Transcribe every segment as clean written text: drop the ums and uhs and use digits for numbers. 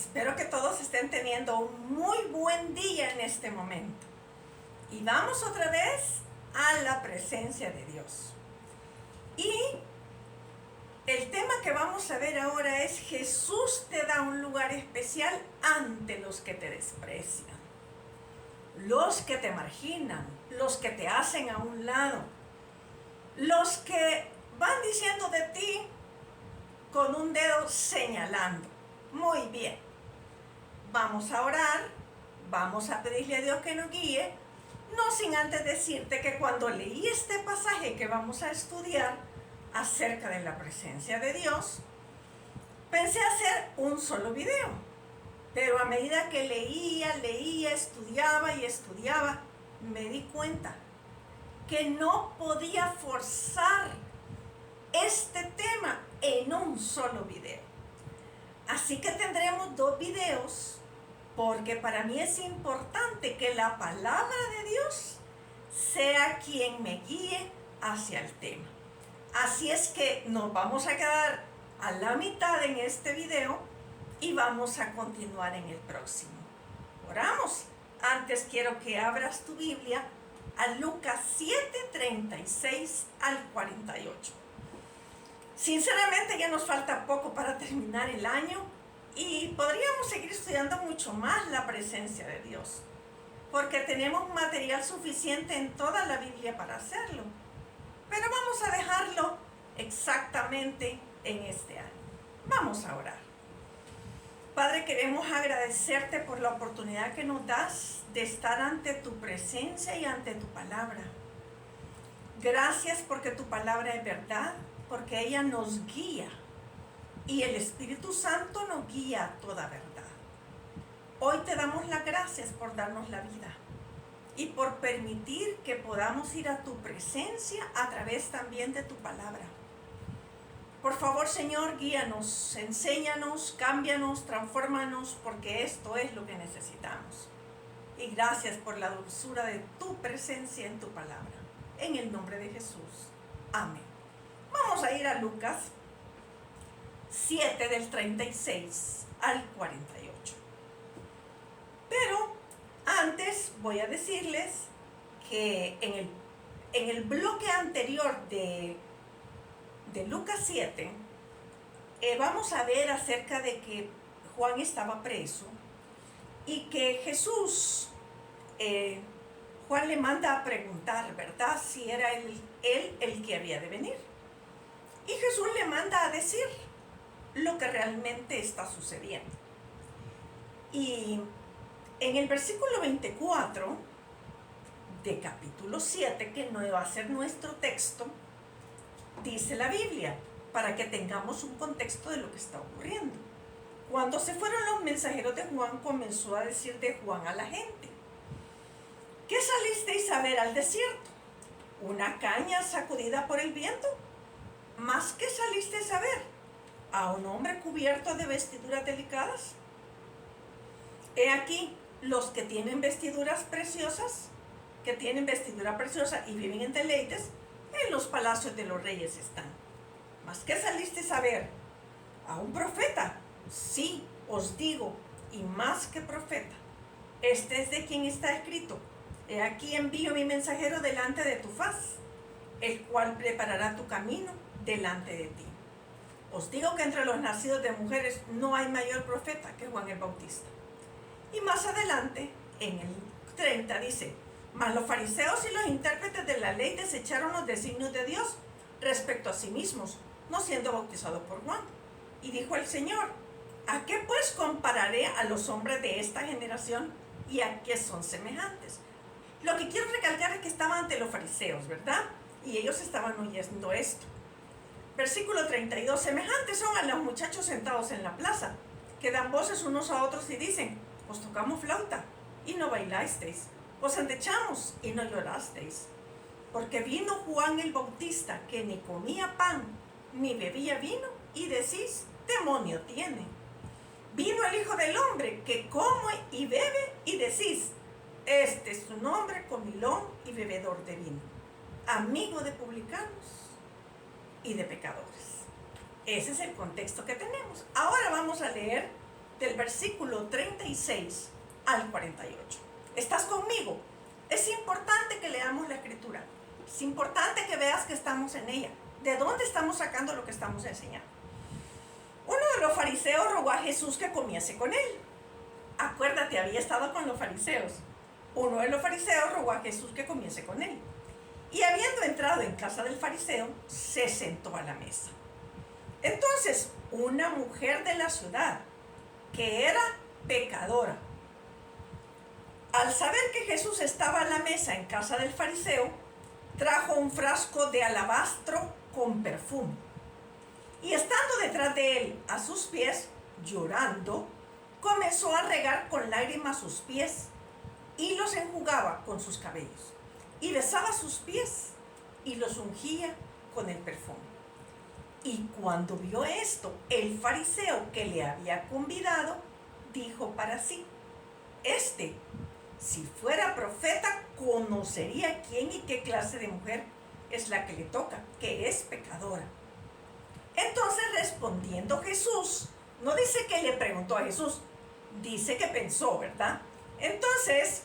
Espero que todos estén teniendo un muy buen día en este momento. Y vamos otra vez a la presencia de Dios. Y el tema que vamos a ver ahora es: Jesús te da un lugar especial ante los que te desprecian, los que te marginan, los que te hacen a un lado, los que van diciendo de ti con un dedo señalando. Muy bien, vamos a orar, vamos a pedirle a Dios que nos guíe, no sin antes decirte que cuando leí este pasaje que vamos a estudiar acerca de la presencia de Dios, pensé hacer un solo video, pero a medida que leía, estudiaba, me di cuenta que no podía forzar este tema en un solo video. Así que tendremos dos videos, porque para mí es importante que la palabra de Dios sea quien me guíe hacia el tema. Así es que nos vamos a quedar a la mitad en este video y vamos a continuar en el próximo. Oramos. Antes quiero que abras tu Biblia a Lucas 7:36 al 48. Sinceramente ya nos falta poco para terminar el año y podríamos seguir estudiando mucho más la presencia de Dios, porque tenemos material suficiente en toda la Biblia para hacerlo. Pero vamos a dejarlo exactamente en este año. Vamos a orar. Padre, queremos agradecerte por la oportunidad que nos das de estar ante tu presencia y ante tu palabra. Gracias porque tu palabra es verdad, porque ella nos guía y el Espíritu Santo nos guía a toda verdad. Hoy te damos las gracias por darnos la vida y por permitir que podamos ir a tu presencia a través también de tu palabra. Por favor, Señor, guíanos, enséñanos, cámbianos, transfórmanos, porque esto es lo que necesitamos. Y gracias por la dulzura de tu presencia en tu palabra. En el nombre de Jesús. Amén. Vamos a ir a Lucas 7 del 36 al 48. Pero antes voy a decirles que en el bloque anterior de Lucas 7 vamos a ver acerca de que Juan estaba preso y que Jesús, Juan le manda a preguntar, ¿verdad?, si era él el que había de venir. Y Jesús le manda a decir lo que realmente está sucediendo. Y en el versículo 24 de capítulo 7, que no va a ser nuestro texto, dice la Biblia, para que tengamos un contexto de lo que está ocurriendo. Cuando se fueron los mensajeros de Juan, comenzó a decir de Juan a la gente: ¿qué salisteis a ver al desierto? ¿Una caña sacudida por el viento? ¿Más qué salisteis a ver? ¿A un hombre cubierto de vestiduras delicadas? He aquí, los que tienen vestiduras preciosas, y viven en deleites, en los palacios de los reyes están. ¿Más qué salisteis a ver? ¿A un profeta? Sí, os digo, y más que profeta. Este es de quien está escrito: he aquí envío mi mensajero delante de tu faz, el cual preparará tu camino delante de ti. Os digo que entre los nacidos de mujeres no hay mayor profeta que Juan el Bautista. Y más adelante, en el 30, dice: mas los fariseos y los intérpretes de la ley desecharon los designios de Dios respecto a sí mismos, no siendo bautizados por Juan. Y dijo el Señor: ¿a qué pues compararé a los hombres de esta generación y a qué son semejantes? Lo que quiero recalcar es que estaban ante los fariseos, ¿verdad? Y ellos estaban oyendo esto. Versículo 32, semejantes son a los muchachos sentados en la plaza, que dan voces unos a otros y dicen: os tocamos flauta y no bailasteis, os endechamos y no llorasteis. Porque vino Juan el Bautista, que ni comía pan ni bebía vino, y decís: demonio tiene. Vino el Hijo del Hombre, que come y bebe, y decís: este es un hombre comilón y bebedor de vino, amigo de publicanos y de pecadores. Ese es el contexto que tenemos. Ahora vamos a leer del versículo 36 al 48. ¿Estás conmigo? Es importante que leamos la escritura. Es importante que veas que estamos en ella. ¿De dónde estamos sacando lo que estamos enseñando? Uno de los fariseos rogó a Jesús que comiese con él. Acuérdate, había estado con los fariseos. Uno de los fariseos rogó a Jesús que comiese con él. Y habiendo entrado en casa del fariseo, se sentó a la mesa. Entonces, una mujer de la ciudad, que era pecadora, al saber que Jesús estaba a la mesa en casa del fariseo, trajo un frasco de alabastro con perfume. Y estando detrás de él a sus pies, llorando, comenzó a regar con lágrimas sus pies y los enjugaba con sus cabellos. Y besaba sus pies y los ungía con el perfume. Y cuando vio esto, el fariseo que le había convidado, dijo para sí: si fuera profeta, conocería quién y qué clase de mujer es la que le toca, que es pecadora. Entonces, respondiendo Jesús, no dice que le preguntó a Jesús, dice que pensó, ¿verdad? Entonces,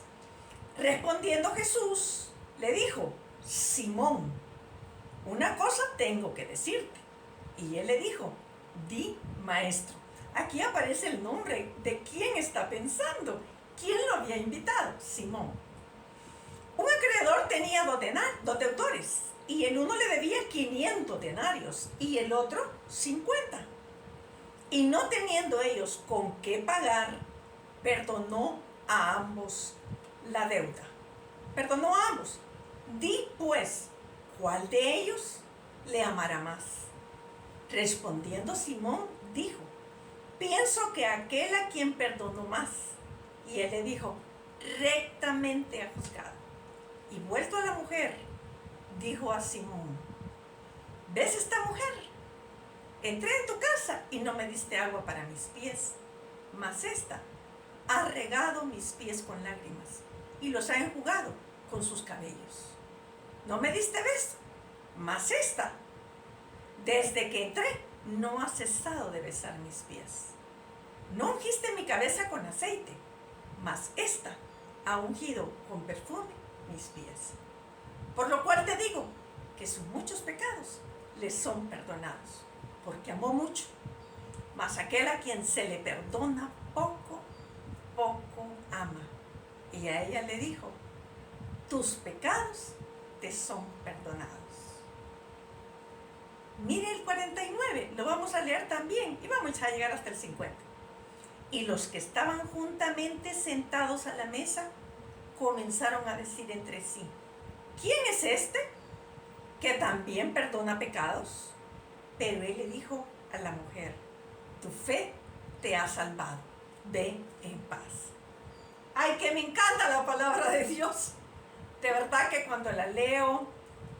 respondiendo Jesús, le dijo: Simón, una cosa tengo que decirte. Y él le dijo: di, maestro. Aquí aparece el nombre de quién está pensando. ¿Quién lo había invitado? Simón. Un acreedor tenía dos deudores, y el uno le debía 500 denarios y el otro 50. Y no teniendo ellos con qué pagar, perdonó a ambos la deuda. Perdonó a ambos. Di pues, ¿cuál de ellos le amará más? Respondiendo Simón, dijo: pienso que aquel a quien perdonó más. Y él le dijo: rectamente ha juzgado. Y vuelto a la mujer, dijo a Simón: ¿ves esta mujer? Entré en tu casa y no me diste agua para mis pies, mas esta ha regado mis pies con lágrimas y los ha enjugado con sus cabellos. No me diste beso, mas esta, desde que entré, no ha cesado de besar mis pies. No ungiste mi cabeza con aceite, mas esta ha ungido con perfume mis pies. Por lo cual te digo que sus muchos pecados le son perdonados, porque amó mucho. Mas aquel a quien se le perdona poco, poco ama. Y a ella le dijo: tus pecados te son perdonados. Mire el 49, lo vamos a leer también y vamos a llegar hasta el 50. Y los que estaban juntamente sentados a la mesa comenzaron a decir entre sí: ¿quién es este que también perdona pecados? Pero él le dijo a la mujer: tu fe te ha salvado, ve en paz. Ay, que me encanta la palabra de Dios. De verdad que cuando la leo,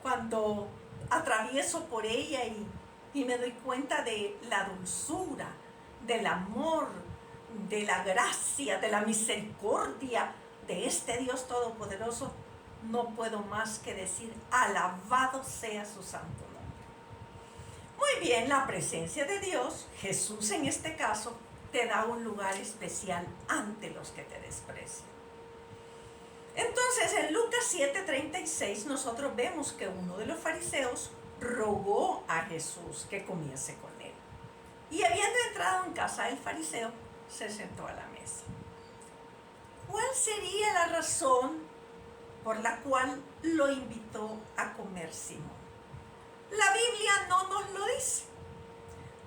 cuando atravieso por ella y me doy cuenta de la dulzura, del amor, de la gracia, de la misericordia de este Dios todopoderoso, no puedo más que decir: alabado sea su santo nombre. Muy bien, la presencia de Dios, Jesús en este caso, te da un lugar especial ante los que te desprecian. Entonces, en Lucas 7:36 nosotros vemos que uno de los fariseos rogó a Jesús que comiese con él. Y habiendo entrado en casa del fariseo, se sentó a la mesa. ¿Cuál sería la razón por la cual lo invitó a comer Simón? La Biblia no nos lo dice,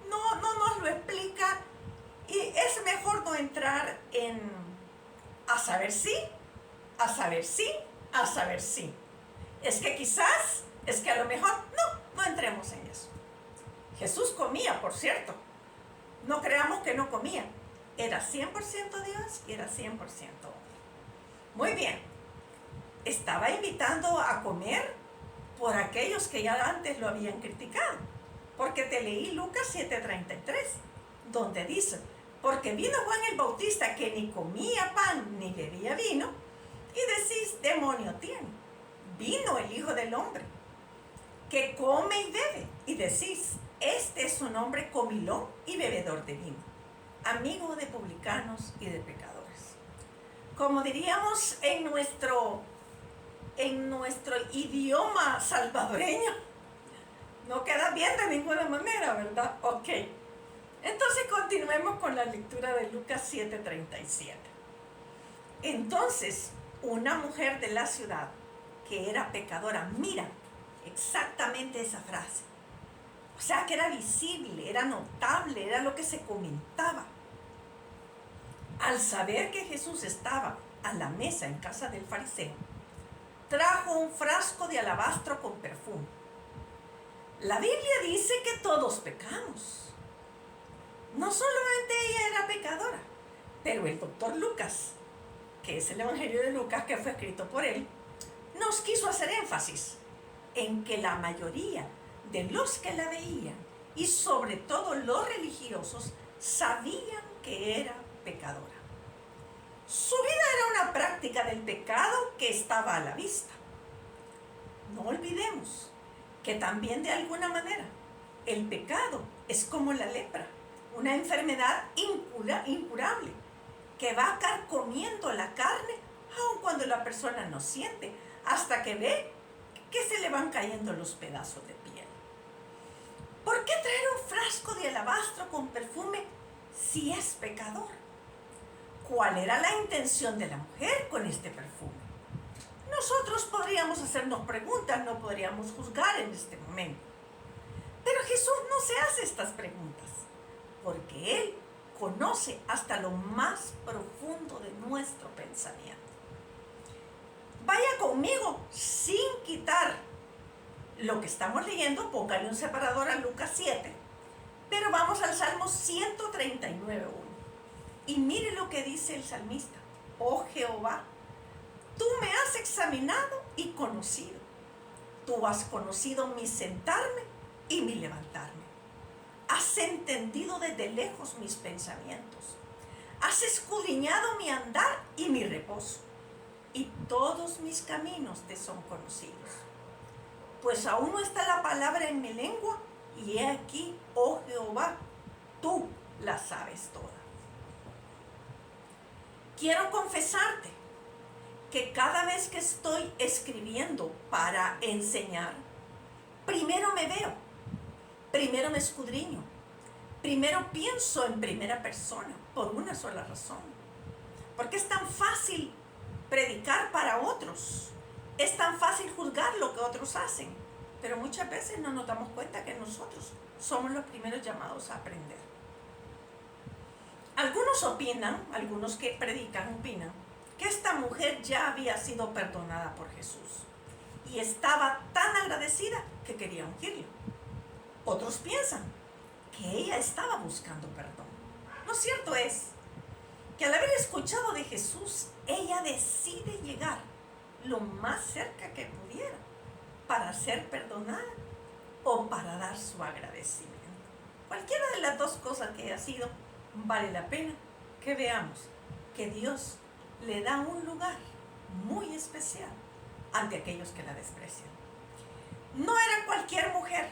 no nos lo explica, y es mejor no entrar en a saber si. Es que quizás, es que a lo mejor, no entremos en eso. Jesús comía, por cierto. No creamos que no comía. Era 100% Dios y era 100% hombre. Muy bien. Estaba invitando a comer por aquellos que ya antes lo habían criticado. Porque te leí Lucas 7:33, donde dice: porque vino Juan el Bautista, que ni comía pan ni bebía vino, y decís: demonio tiene. Vino el Hijo del Hombre, que come y bebe, y decís: este es un hombre comilón y bebedor de vino. amigo de publicanos y de pecadores. Como diríamos en nuestro idioma salvadoreño, no queda bien de ninguna manera, ¿verdad? Ok. Entonces continuemos con la lectura de Lucas 7:37. Entonces, una mujer de la ciudad que era pecadora, mira exactamente esa frase. O sea que era visible, era notable, era lo que se comentaba. Al saber que Jesús estaba a la mesa en casa del fariseo, trajo un frasco de alabastro con perfume. La Biblia dice que todos pecamos. No solamente ella era pecadora, pero el doctor Lucas, que es el Evangelio de Lucas que fue escrito por él, nos quiso hacer énfasis en que la mayoría de los que la veían, y sobre todo los religiosos, sabían que era pecadora. Su vida era una práctica del pecado que estaba a la vista. No olvidemos que también de alguna manera el pecado es como la lepra, una enfermedad incurable que va carcomiendo la carne aun cuando la persona no siente, hasta que ve que se le van cayendo los pedazos de piel. ¿Por qué traer un frasco de alabastro con perfume si es pecador? ¿Cuál era la intención de la mujer con este perfume? Nosotros podríamos hacernos preguntas, no podríamos juzgar en este momento. Pero Jesús no se hace estas preguntas, porque Él conoce hasta lo más profundo de nuestro pensamiento. Vaya conmigo, sin quitar lo que estamos leyendo, póngale un separador a Lucas 7, pero vamos al Salmo 139:1. Y mire lo que dice el salmista: oh Jehová, tú me has examinado y conocido. Tú has conocido mi sentarme y mi levantarme. Has entendido desde lejos mis pensamientos. Has escudriñado mi andar y mi reposo. Y todos mis caminos te son conocidos. Pues aún no está la palabra en mi lengua, y he aquí, oh Jehová, tú la sabes toda. Quiero confesarte que cada vez que estoy escribiendo para enseñar, primero me veo, primero me escudriño, primero pienso en primera persona, por una sola razón. Porque es tan fácil predicar para otros, es tan fácil juzgar lo que otros hacen, pero muchas veces no nos damos cuenta que nosotros somos los primeros llamados a aprender. Algunos que predican opinan que esta mujer ya había sido perdonada por Jesús y estaba tan agradecida que quería ungirlo. Otros piensan que ella estaba buscando perdón. Lo cierto es que al haber escuchado de Jesús, ella decide llegar lo más cerca que pudiera para ser perdonada o para dar su agradecimiento. Cualquiera de las dos cosas que haya sido, vale la pena que veamos que Dios le da un lugar muy especial ante aquellos que la desprecian. No era cualquier mujer,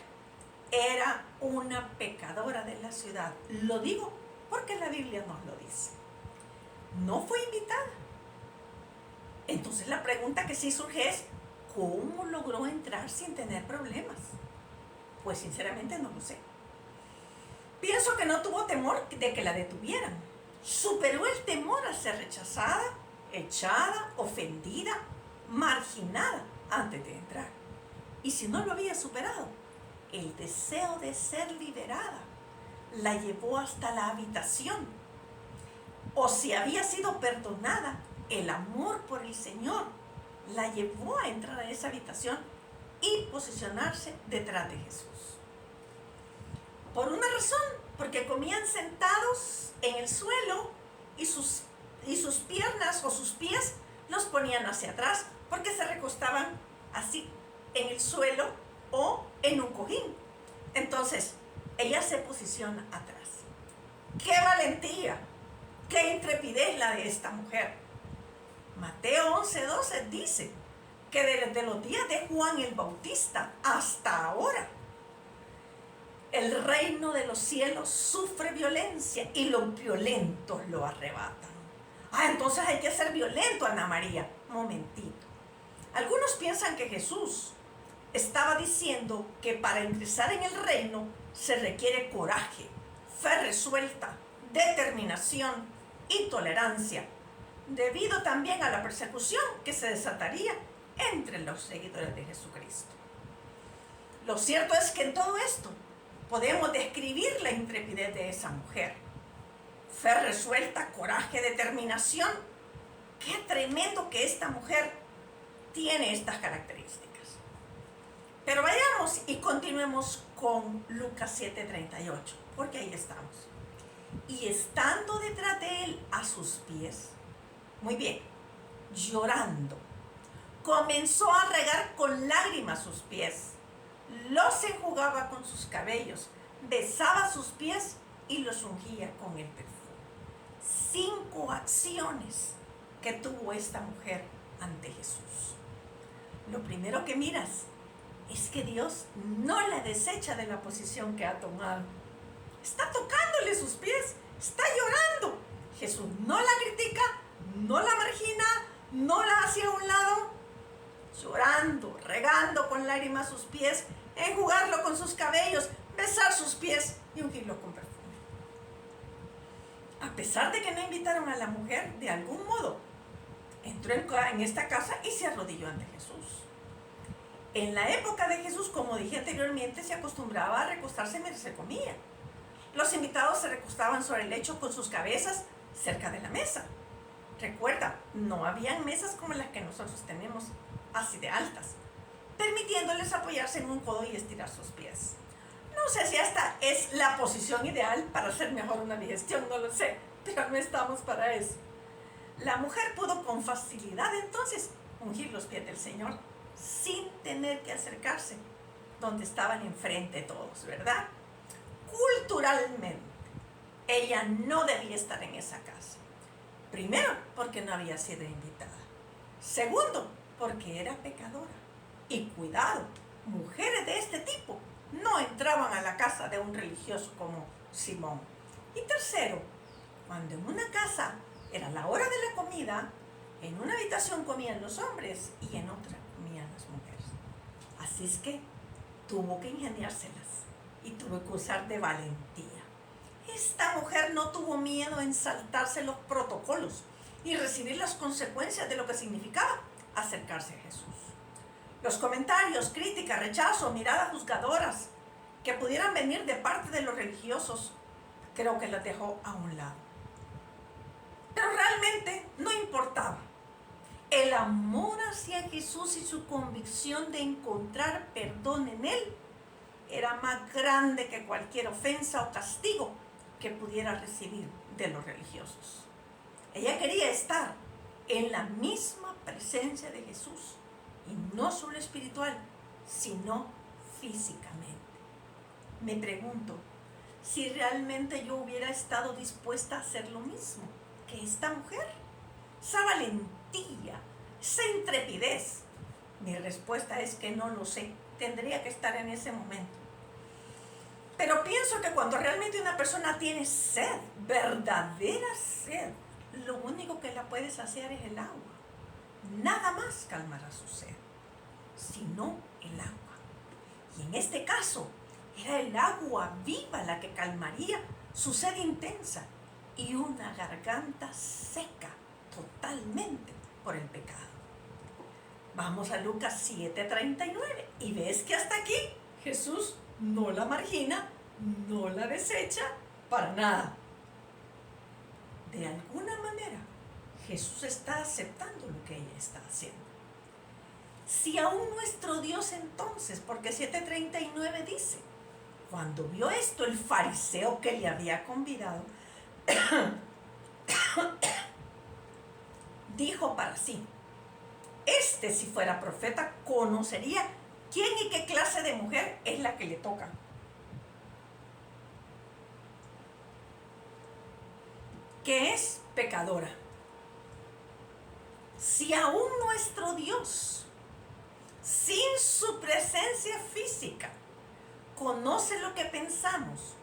era una pecadora de la ciudad. Lo digo porque la Biblia nos lo dice. No fue invitada. Entonces la pregunta que sí surge es: ¿cómo logró entrar sin tener problemas? Pues sinceramente no lo sé. Pienso que no tuvo temor de que la detuvieran. Superó el temor a ser rechazada, echada, ofendida, marginada antes de entrar. Y si no lo había superado, el deseo de ser liberada la llevó hasta la habitación. O si había sido perdonada, el amor por el Señor la llevó a entrar a esa habitación y posicionarse detrás de Jesús. Por una razón, porque comían sentados en el suelo y sus piernas o sus pies los ponían hacia atrás porque se recostaban así en el suelo o en un cojín. Entonces, ella se posiciona atrás. ¡Qué valentía! ¡Qué intrepidez la de esta mujer! Mateo 11:12 dice que desde los días de Juan el Bautista hasta ahora, el reino de los cielos sufre violencia y los violentos lo arrebatan. Entonces hay que ser violento, Ana María. Momentito. Algunos piensan que Jesús estaba diciendo que para ingresar en el reino se requiere coraje, fe resuelta, determinación y tolerancia, debido también a la persecución que se desataría entre los seguidores de Jesucristo. Lo cierto es que en todo esto podemos describir la intrepidez de esa mujer. Fe resuelta, coraje, determinación. Qué tremendo que esta mujer tiene estas características. Pero vayamos y continuemos con Lucas 7:38, porque ahí estamos. Y estando detrás de él a sus pies, muy bien, llorando, comenzó a regar con lágrimas sus pies, los enjugaba con sus cabellos, besaba sus pies y los ungía con el perfume. 5 acciones que tuvo esta mujer ante Jesús. Lo primero que miras es que Dios no la desecha de la posición que ha tomado. Está tocándole sus pies, está llorando. Jesús no la critica, no la margina, no la hace a un lado. Llorando, regando con lágrimas sus pies, enjugarlo con sus cabellos, besar sus pies y ungirlo con perfume. A pesar de que no invitaron a la mujer, de algún modo entró en esta casa y se arrodilló ante Jesús. En la época de Jesús, como dije anteriormente, se acostumbraba a recostarse mientras se comía. Los invitados se recostaban sobre el lecho con sus cabezas cerca de la mesa. Recuerda, no habían mesas como las que nosotros tenemos, así de altas, permitiéndoles apoyarse en un codo y estirar sus pies. No sé si esta es la posición ideal para hacer mejor una digestión, no lo sé, pero no estamos para eso. La mujer pudo con facilidad entonces ungir los pies del Señor sin tener que acercarse donde estaban enfrente todos, ¿verdad? Culturalmente, ella no debía estar en esa casa. Primero, porque no había sido invitada. Segundo, porque era pecadora. Y cuidado, mujeres de este tipo no entraban a la casa de un religioso como Simón. Y tercero, cuando en una casa era la hora de la comida, en una habitación comían los hombres y en otra comían las mujeres. Así es que tuvo que ingeniárselas y tuvo que usar de valentía. Esta mujer no tuvo miedo en saltarse los protocolos y recibir las consecuencias de lo que significaba acercarse a Jesús. Los comentarios, críticas, rechazo, miradas juzgadoras que pudieran venir de parte de los religiosos, creo que las dejó a un lado. Pero realmente no importaba. El amor hacia Jesús y su convicción de encontrar perdón en Él era más grande que cualquier ofensa o castigo que pudiera recibir de los religiosos. Ella quería estar en la misma presencia de Jesús, y no solo espiritual, sino físicamente. Me pregunto si realmente yo hubiera estado dispuesta a hacer lo mismo que esta mujer. Esa valentía, esa intrepidez. Mi respuesta es que no lo sé. Tendría que estar en ese momento. Pero pienso que cuando realmente una persona tiene sed, verdadera sed, lo único que la puede saciar es el agua. Nada más calmará su sed, sino el agua. Y en este caso, era el agua viva la que calmaría su sed intensa y una garganta seca totalmente por el pecado. Vamos a Lucas 7:39 y ves que hasta aquí Jesús no la margina, no la desecha para nada. De alguna manera, Jesús está aceptando lo que ella está haciendo. Si aún nuestro Dios entonces, porque 7:39 dice, cuando vio esto, el fariseo que le había convidado, dijo para sí, si fuera profeta, conocería quién y qué clase de mujer es la que le toca. Que es pecadora. Si aún nuestro Dios, sin su presencia física, conoce lo que pensamos,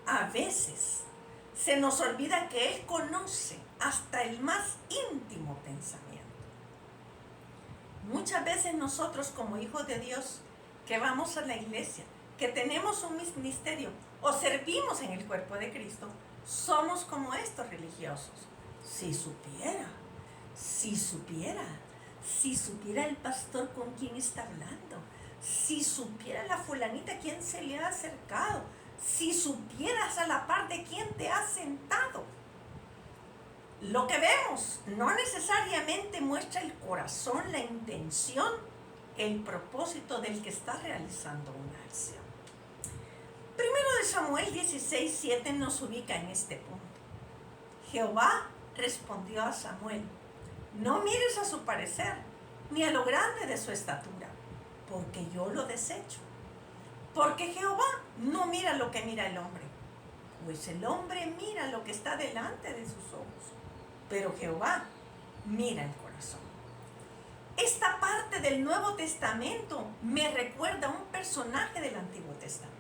a veces se nos olvida que Él conoce hasta el más íntimo pensamiento. Muchas veces nosotros como hijos de Dios, que vamos a la iglesia, que tenemos un ministerio o servimos en el cuerpo de Cristo, somos como estos religiosos. Si supiera el pastor con quién está hablando, si supiera la fulanita quién se le ha acercado, si supieras a la par de quién te has sentado. Lo que vemos no necesariamente muestra el corazón, la intención, el propósito del que está realizando una acción. Primero de Samuel 16:7 nos ubica en este punto. Jehová respondió a Samuel: no mires a su parecer, ni a lo grande de su estatura, porque yo lo desecho. Porque Jehová no mira lo que mira el hombre, pues el hombre mira lo que está delante de sus ojos, pero Jehová mira el corazón. Esta parte del Nuevo Testamento me recuerda a un personaje del Antiguo Testamento,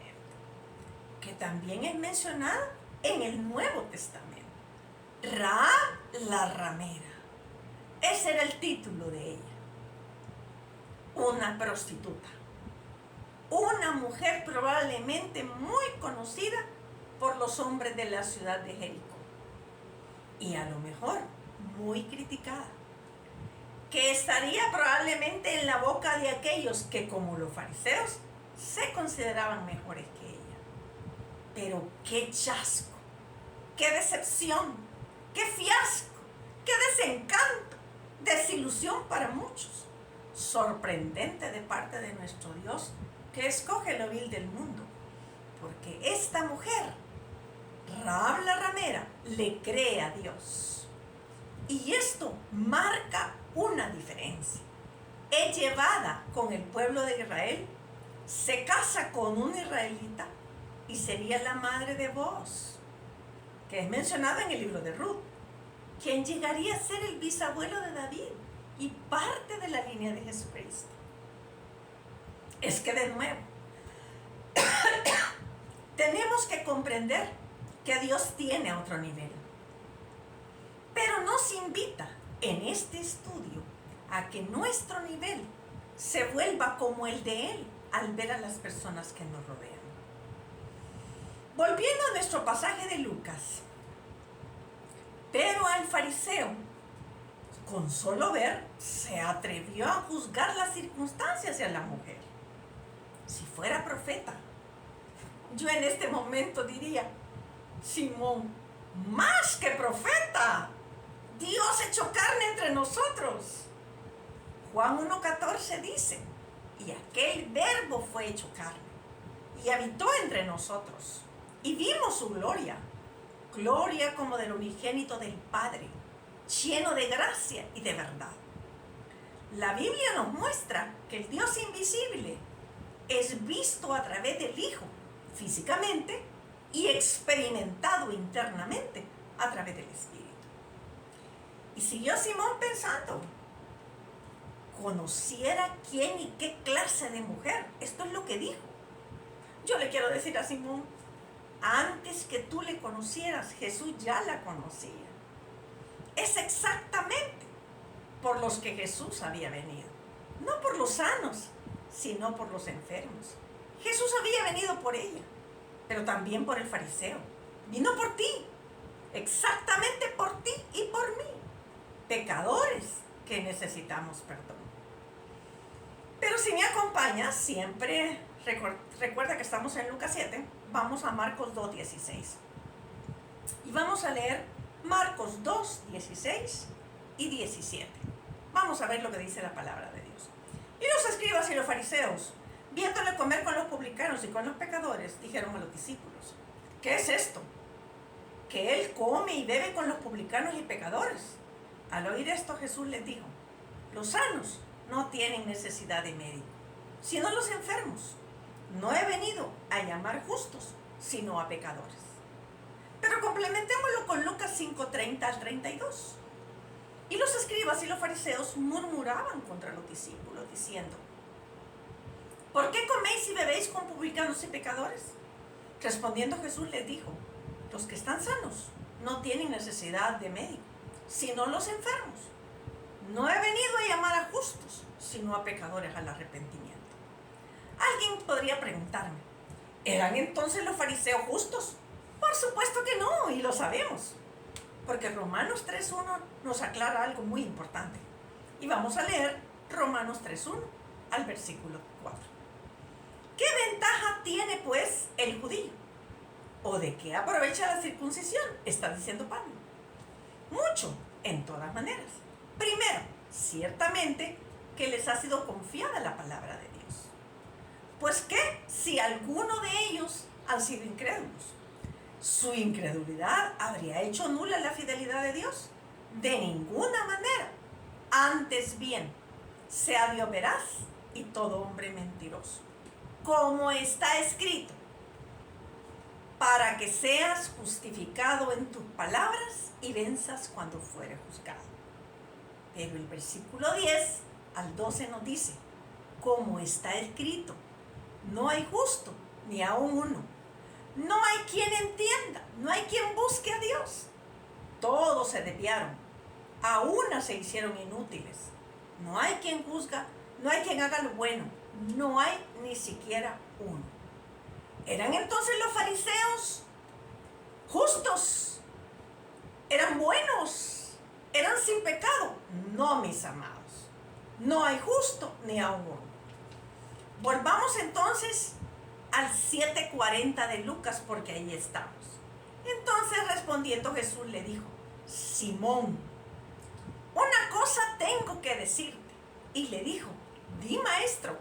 que también es mencionado en el Nuevo Testamento. Rahab la ramera. Ese era el título de ella. Una prostituta. Una mujer probablemente muy conocida por los hombres de la ciudad de Jericó. Y a lo mejor muy criticada. Que estaría probablemente en la boca de aquellos que, como los fariseos, se consideraban mejores que ella. Pero qué chasco, qué decepción, qué fiasco, qué desencanto, desilusión para muchos. Sorprendente de parte de nuestro Dios, que escoge lo vil del mundo. Porque esta mujer, Rahab la ramera, le cree a Dios. Y esto marca una diferencia. Es llevada con el pueblo de Israel, se casa con un israelita y sería la madre de Booz, que es mencionada en el libro de Ruth, quien llegaría a ser el bisabuelo de David y parte de la línea de Jesucristo. Es que de nuevo, tenemos que comprender que Dios tiene otro nivel. Pero nos invita en este estudio a que nuestro nivel se vuelva como el de Él al ver a las personas que nos rodean. Volviendo a nuestro pasaje de Lucas, pero al fariseo, con solo ver, se atrevió a juzgar las circunstancias de la mujer. Si fuera profeta, yo en este momento diría: Simón, más que profeta, Dios echó carne entre nosotros. Juan 1:14 dice: y aquel verbo fue hecho carne y habitó entre nosotros, y vimos su gloria, gloria como del unigénito del Padre, lleno de gracia y de verdad. La Biblia nos muestra que el Dios invisible es visto a través del Hijo, físicamente, y experimentado internamente a través del Espíritu. Y siguió Simón pensando: conociera quién y qué clase de mujer. Esto es lo que dijo. Yo le quiero decir a Simón, antes que tú le conocieras, Jesús ya la conocía. Es exactamente por los que Jesús había venido. No por los sanos, sino por los enfermos. Jesús había venido por ella, pero también por el fariseo. Vino por ti, exactamente por ti y por mí, pecadores que necesitamos perdón. Pero si me acompañas, siempre recuerda que estamos en Lucas 7, vamos a Marcos 2:16. Y vamos a leer Marcos 2:16 y 17. Vamos a ver lo que dice la palabra de Dios. Y los escribas y los fariseos, viéndole comer con los publicanos y con los pecadores, dijeron a los discípulos: ¿qué es esto? Que él come y bebe con los publicanos y pecadores. Al oír esto, Jesús les dijo: los sanos no tienen necesidad de médico, sino los enfermos. No he venido a llamar justos, sino a pecadores. Pero complementémoslo con Lucas 5:30 al 32. Y los escribas y los fariseos murmuraban contra los discípulos, diciendo: ¿por qué coméis y bebéis con publicanos y pecadores? Respondiendo Jesús les dijo, los que están sanos no tienen necesidad de médico, sino los enfermos. No he venido a llamar a justos, sino a pecadores al arrepentimiento. Alguien podría preguntarme, ¿eran entonces los fariseos justos? Por supuesto que no, y lo sabemos, porque Romanos 3.1 nos aclara algo muy importante. Y vamos a leer Romanos 3.1 al versículo 4. ¿Qué ventaja tiene pues el judío? ¿O de qué aprovecha la circuncisión? Está diciendo Pablo. Mucho, en todas maneras. Primero, ciertamente que les ha sido confiada la palabra de Dios. Pues que si alguno de ellos han sido incrédulos, ¿su incredulidad habría hecho nula la fidelidad de Dios? De ninguna manera. Antes bien, sea Dios veraz y todo hombre mentiroso. Como está escrito, para que seas justificado en tus palabras y venzas cuando fuere juzgado. Pero el versículo 10 al 12 nos dice, como está escrito, no hay justo ni aun uno. No hay quien entienda, no hay quien busque a Dios. Todos se desviaron, a una se hicieron inútiles. No hay quien juzga, no hay quien haga lo bueno, no hay ni siquiera uno. ¿Eran entonces los fariseos justos? ¿Eran buenos? ¿Eran sin pecado? No, mis amados. No hay justo ni aun uno. Volvamos entonces al 7:40 de Lucas, porque ahí estamos. Entonces respondiendo Jesús le dijo, Simón, una cosa tengo que decirte. Y le dijo, di maestro.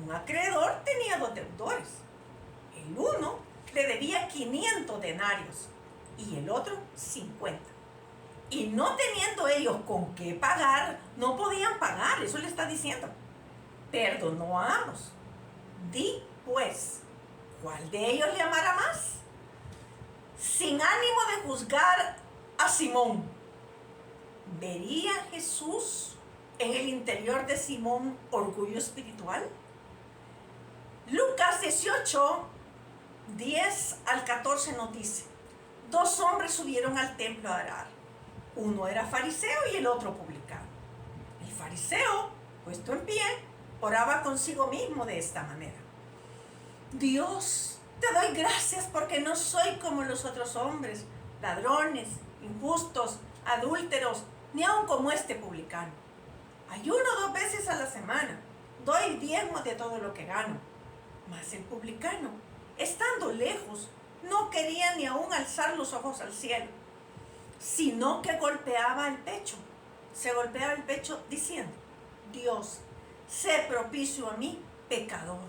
Un acreedor tenía 2 deudores. El uno le debía 500 denarios y el otro 50. Y no teniendo ellos con qué pagar, no podían pagar, eso le está diciendo. Perdonó a ambos. Di pues, ¿cuál de ellos le amará más? Sin ánimo de juzgar a Simón, ¿vería Jesús en el interior de Simón orgullo espiritual? Lucas 18, 10 al 14 nos dice, 2 hombres subieron al templo a orar. Uno era fariseo y el otro publicano. El fariseo, puesto en pie, oraba consigo mismo de esta manera. Dios, te doy gracias porque no soy como los otros hombres, ladrones, injustos, adúlteros, ni aun como este publicano. Ayuno 2 veces a la semana, doy diezmos de todo lo que gano. Mas el publicano, estando lejos, no quería ni aun alzar los ojos al cielo, sino que golpeaba el pecho. Se golpeaba el pecho diciendo, Dios, sé propicio a mí, pecador.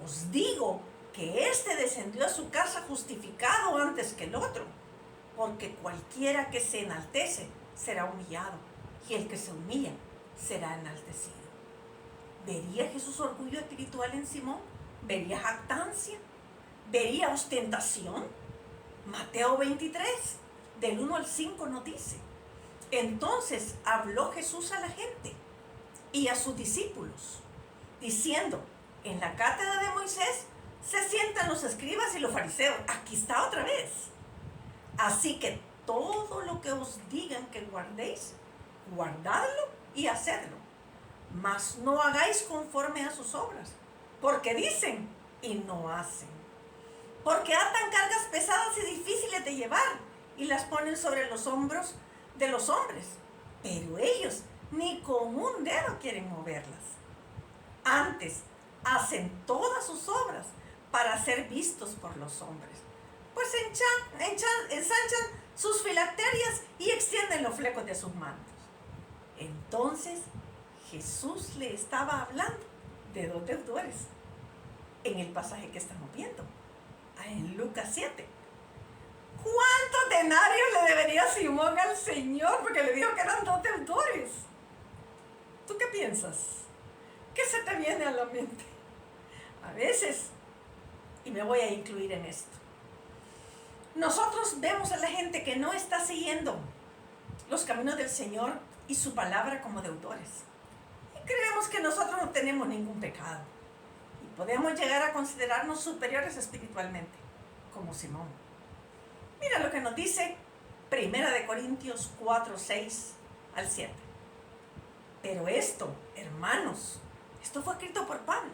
Os digo que éste descendió a su casa justificado antes que el otro, porque cualquiera que se enaltece será humillado, y el que se humilla será enaltecido. ¿Vería Jesús orgullo espiritual en Simón? ¿Vería jactancia? ¿Vería ostentación? Mateo 23, del 1 al 5 nos dice, entonces habló Jesús a la gente y a sus discípulos, diciendo, en la cátedra de Moisés se sientan los escribas y los fariseos. Aquí está otra vez. Así que todo lo que os digan que guardéis, guardadlo y hacedlo. Mas no hagáis conforme a sus obras, porque dicen y no hacen. Porque atan cargas pesadas y difíciles de llevar y las ponen sobre los hombros de los hombres, pero ellos ni con un dedo quieren moverlas. Antes hacen todas sus obras para ser vistos por los hombres, pues ensanchan sus filacterias y extienden los flecos de sus mantos. Entonces Jesús le estaba hablando de 2 deudores en el pasaje que estamos viendo, en Lucas 7. ¿Cuántos denarios le debería Simón al Señor? Porque le dijo que eran 2 deudores. ¿Tú qué piensas? ¿Qué se te viene a la mente? A veces, y me voy a incluir en esto, nosotros vemos a la gente que no está siguiendo los caminos del Señor y su palabra como deudores. Y creemos que nosotros no tenemos ningún pecado. podemos llegar a considerarnos superiores espiritualmente, como Simón. Mira lo que nos dice 1 Corintios 4, 6 al 7. Pero esto, hermanos, esto fue escrito por Pablo.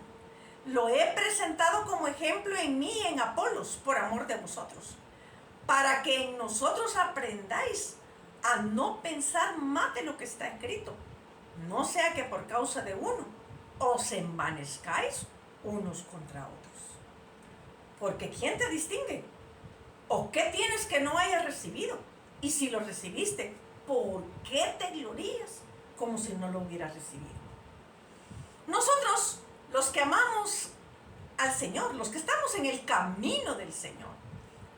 Lo he presentado como ejemplo en mí y en Apolos, por amor de vosotros, para que en nosotros aprendáis a no pensar más de lo que está escrito, no sea que por causa de uno os envanezcáis unos contra otros. Porque ¿quién te distingue? ¿O qué tienes que no hayas recibido? Y si lo recibiste, ¿por qué te glorías como si no lo hubieras recibido? Nosotros, los que amamos al Señor, los que estamos en el camino del Señor,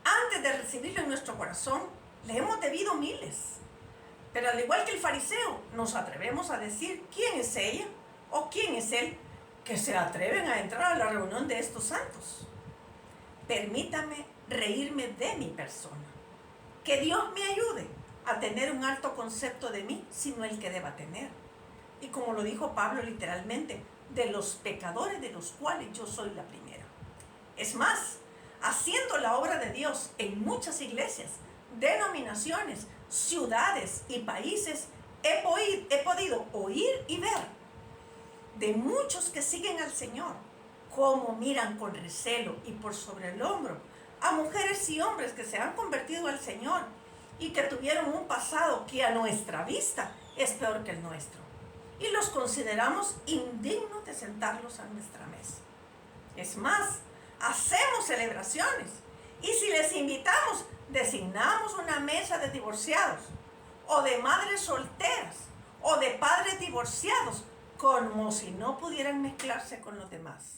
antes de recibirlo en nuestro corazón, le hemos debido miles. Pero al igual que el fariseo, nos atrevemos a decir quién es ella o quién es él, que se atreven a entrar a la reunión de estos santos. Permítame reírme de mi persona. Que Dios me ayude a tener un alto concepto de mí, sino el que deba tener. Y como lo dijo Pablo literalmente, de los pecadores de los cuales yo soy la primera. Es más, haciendo la obra de Dios en muchas iglesias, denominaciones, ciudades y países, he podido oír y ver de muchos que siguen al Señor, cómo miran con recelo y por sobre el hombro a mujeres y hombres que se han convertido al Señor y que tuvieron un pasado que a nuestra vista es peor que el nuestro. Y los consideramos indignos de sentarlos a nuestra mesa. Es más, hacemos celebraciones y si les invitamos, designamos una mesa de divorciados o de madres solteras o de padres divorciados, como si no pudieran mezclarse con los demás.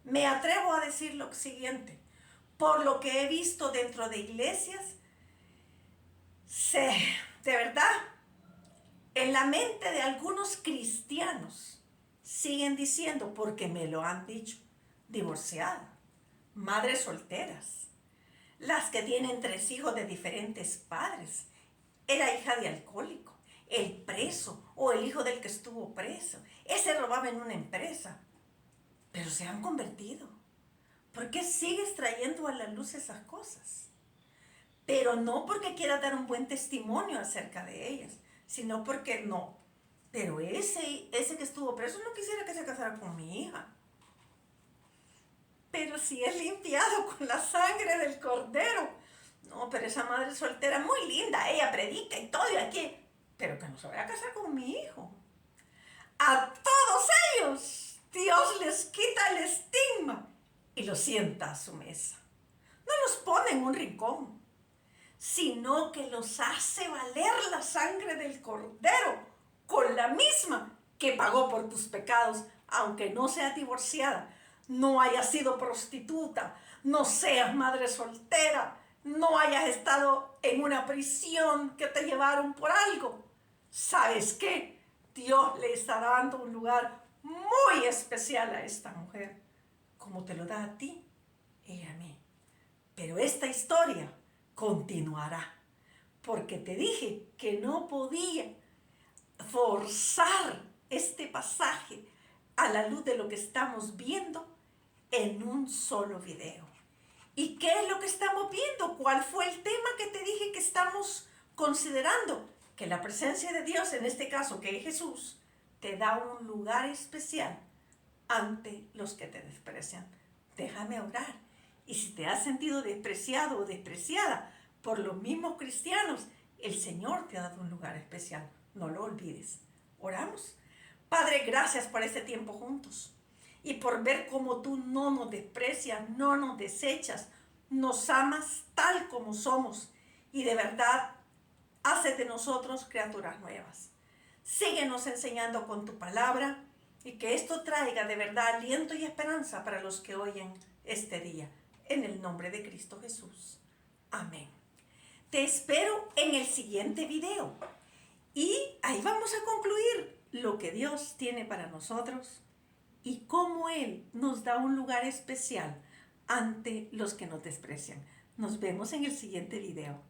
Me atrevo a decir lo siguiente: por lo que he visto dentro de iglesias, de verdad, en la mente de algunos cristianos siguen diciendo, porque me lo han dicho, divorciada, madres solteras, las que tienen 3 hijos de diferentes padres, era hija de alcohólico, el preso o el hijo del que estuvo preso, ese robaba en una empresa, pero se han convertido. ¿Por qué sigues trayendo a la luz esas cosas? Pero no porque quieras dar un buen testimonio acerca de ellas, sino porque no. Pero ese que estuvo preso no quisiera que se casara con mi hija. Pero si es limpiado con la sangre del cordero. No, pero esa madre soltera muy linda, ella predica y todo y aquí. Pero que no se vaya a casar con mi hijo. A todos ellos Dios les quita el estigma y los sienta a su mesa. No los pone en un rincón, sino que los hace valer la sangre del cordero con la misma que pagó por tus pecados, aunque no seas divorciada, no hayas sido prostituta, no seas madre soltera, no hayas estado en una prisión que te llevaron por algo. ¿Sabes qué? Dios le está dando un lugar muy especial a esta mujer, como te lo da a ti y a mí. Pero esta historia continuará, porque te dije que no podía forzar este pasaje a la luz de lo que estamos viendo en un solo video. ¿Y qué es lo que estamos viendo? ¿Cuál fue el tema que te dije que estamos considerando? Que la presencia de Dios, en este caso que es Jesús, te da un lugar especial ante los que te desprecian. Déjame orar. Y si te has sentido despreciado o despreciada por los mismos cristianos, el Señor te ha dado un lugar especial. No lo olvides. Oramos. Padre, gracias por este tiempo juntos y por ver cómo tú no nos desprecias, no nos desechas, nos amas tal como somos y de verdad haces de nosotros criaturas nuevas. Síguenos enseñando con tu palabra y que esto traiga de verdad aliento y esperanza para los que oyen este día. En el nombre de Cristo Jesús. Amén. Te espero en el siguiente video. Y ahí vamos a concluir lo que Dios tiene para nosotros y cómo Él nos da un lugar especial ante los que nos desprecian. Nos vemos en el siguiente video.